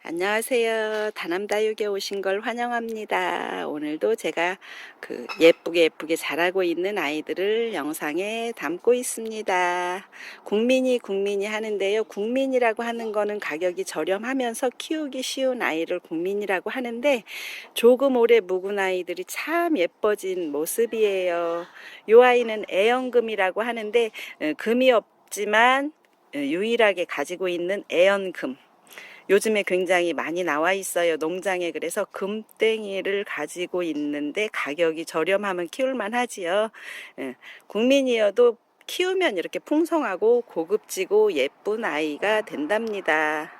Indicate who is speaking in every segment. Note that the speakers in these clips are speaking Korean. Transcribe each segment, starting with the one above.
Speaker 1: 안녕하세요. 다남다육에 오신 걸 환영합니다. 오늘도 제가 예쁘게 자라고 있는 아이들을 영상에 담고 있습니다. 국민이 하는데요. 국민이라고 하는 거는 가격이 저렴하면서 키우기 쉬운 아이를 국민이라고 하는데, 조금 오래 묵은 아이들이 참 예뻐진 모습이에요. 이 아이는 애연금이라고 하는데, 금이 없지만 유일하게 가지고 있는 애연금. 요즘에 굉장히 많이 나와 있어요, 농장에. 그래서 금땡이를 가지고 있는데 가격이 저렴하면 키울만 하지요. 국민이어도 키우면 이렇게 풍성하고 고급지고 예쁜 아이가 된답니다.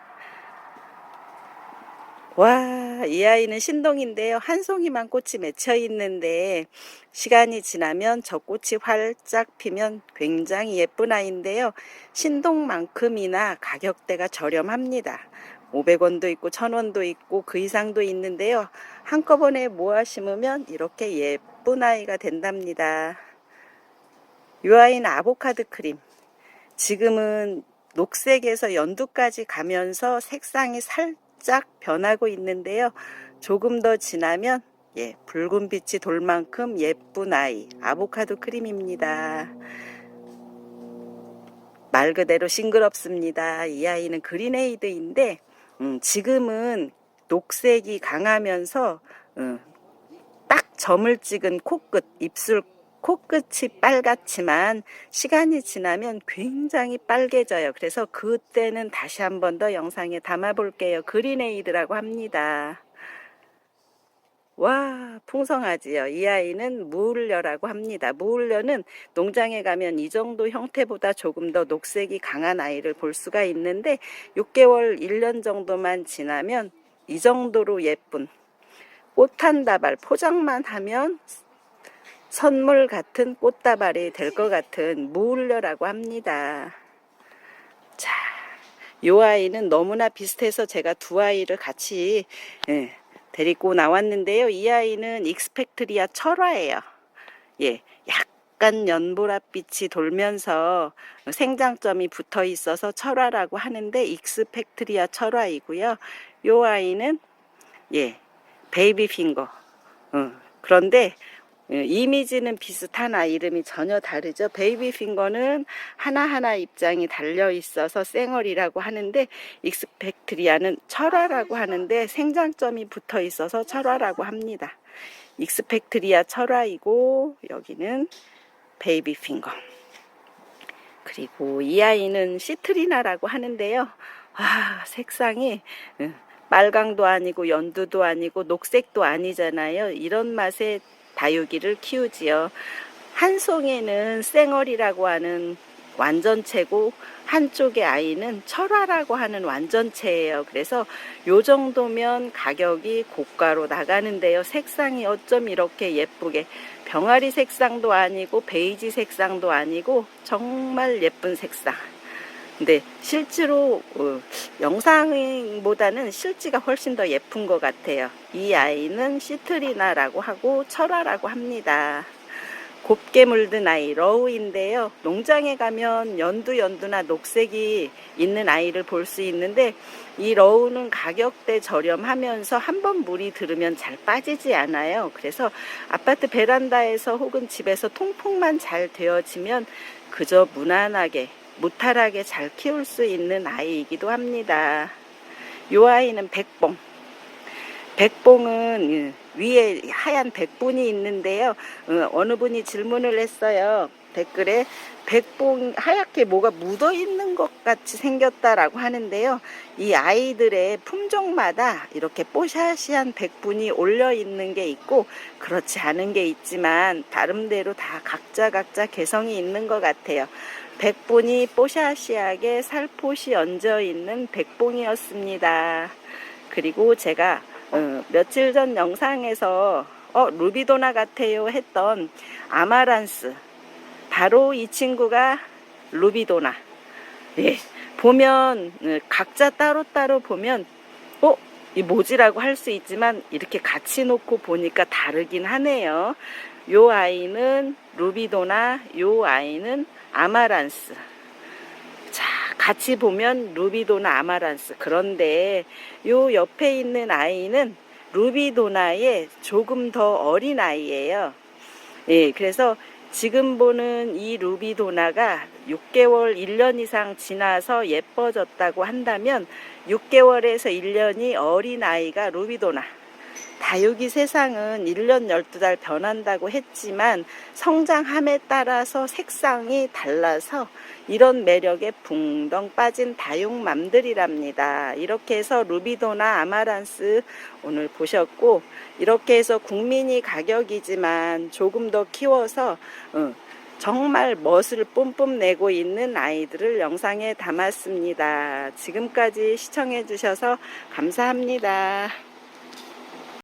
Speaker 1: 와, 이 아이는 신동인데요. 한 송이만 꽃이 맺혀 있는데 시간이 지나면 저 꽃이 활짝 피면 굉장히 예쁜 아이인데요. 신동만큼이나 가격대가 저렴합니다. 500원도 있고 1000원도 있고 그 이상도 있는데요. 한꺼번에 모아 심으면 이렇게 예쁜 아이가 된답니다. 이 아이는 아보카도 크림. 지금은 녹색에서 연두까지 가면서 색상이 살짝 변하고 있는데요. 조금 더 지나면 붉은 빛이 돌 만큼 예쁜 아이, 아보카도 크림입니다. 말 그대로 싱그럽습니다. 이 아이는 그린에이드인데 지금은 녹색이 강하면서 딱 점을 찍은 코끝, 입술 코끝이 빨갛지만 시간이 지나면 굉장히 빨개져요. 그래서 그때는 다시 한 번 더 영상에 담아 볼게요. 그린에이드라고 합니다. 와, 풍성하지요. 이 아이는 무울려라고 합니다. 무울려는 농장에 가면 이 정도 형태보다 조금 더 녹색이 강한 아이를 볼 수가 있는데 6개월, 1년 정도만 지나면 이 정도로 예쁜 꽃 한 다발, 포장만 하면 선물 같은 꽃다발이 될 것 같은 무울려라고 합니다. 자, 이 아이는 너무나 비슷해서 제가 두 아이를 같이 데리고 나왔는데요. 이 아이는 익스펙트리아 철화예요. 약간 연보랏빛이 돌면서 생장점이 붙어 있어서 철화라고 하는데 익스펙트리아 철화이고요. 이 아이는 베이비 핑거. 그런데 이미지는 비슷하나 이름이 전혀 다르죠. 베이비 핑거는 하나하나 입장이 달려 있어서 쌩얼이라고 하는데 익스펙트리아는 철화라고 하는데 생장점이 붙어 있어서 철화라고 합니다. 익스펙트리아 철화이고 여기는 베이비 핑거. 그리고 이 아이는 시트리나라고 하는데요. 색상이 빨강도 아니고 연두도 아니고 녹색도 아니잖아요. 이런 맛의 다육이를 키우지요. 한 송이는 쌩얼이라고 하는 완전체고 한쪽의 아이는 철화라고 하는 완전체예요. 그래서 요 정도면 가격이 고가로 나가는데요. 색상이 어쩜 이렇게 예쁘게 병아리 색상도 아니고 베이지 색상도 아니고 정말 예쁜 색상. 근데 실제로 영상보다는 실지가 훨씬 더 예쁜 것 같아요. 이 아이는 시트리나라고 하고 철화라고 합니다. 곱게 물든 아이 러우인데요. 농장에 가면 연두나 녹색이 있는 아이를 볼 수 있는데 이 러우는 가격대 저렴하면서 한번 물이 들으면 잘 빠지지 않아요. 그래서 아파트 베란다에서 혹은 집에서 통풍만 잘 되어지면 그저 무난하게 무탈하게 잘 키울 수 있는 아이이기도 합니다. 이 아이는 백봉. 백봉은 위에 하얀 백분이 있는데요. 어느 분이 질문을 했어요. 댓글에 백봉 하얗게 뭐가 묻어 있는 것 같이 생겼다라고 하는데요. 이 아이들의 품종마다 이렇게 뽀샤시한 백분이 올려 있는 게 있고 그렇지 않은 게 있지만 나름대로 다 각자 개성이 있는 것 같아요. 백분이 뽀샤시하게 살포시 얹어 있는 백봉이었습니다. 그리고 제가 며칠 전 영상에서 루비도나 같아요 했던 아마란스, 바로 이 친구가 루비도나. 보면 각자 따로따로 보면 이 뭐지라고 할 수 있지만 이렇게 같이 놓고 보니까 다르긴 하네요. 요 아이는 루비도나, 요 아이는 아마란스. 자, 같이 보면 루비도나 아마란스. 그런데 요 옆에 있는 아이는 루비도나의 조금 더 어린 아이예요. 예, 그래서 지금 보는 이 루비도나가 6개월, 1년 이상 지나서 예뻐졌다고 한다면 6개월에서 1년이 어린 아이가 루비도나. 다육이 세상은 1년 12달 변한다고 했지만 성장함에 따라서 색상이 달라서 이런 매력에 붕덩 빠진 다육맘들이랍니다. 이렇게 해서 루비도나 아마란스 오늘 보셨고, 이렇게 해서 국민이 가격이지만 조금 더 키워서 정말 멋을 뿜뿜 내고 있는 아이들을 영상에 담았습니다. 지금까지 시청해 주셔서 감사합니다.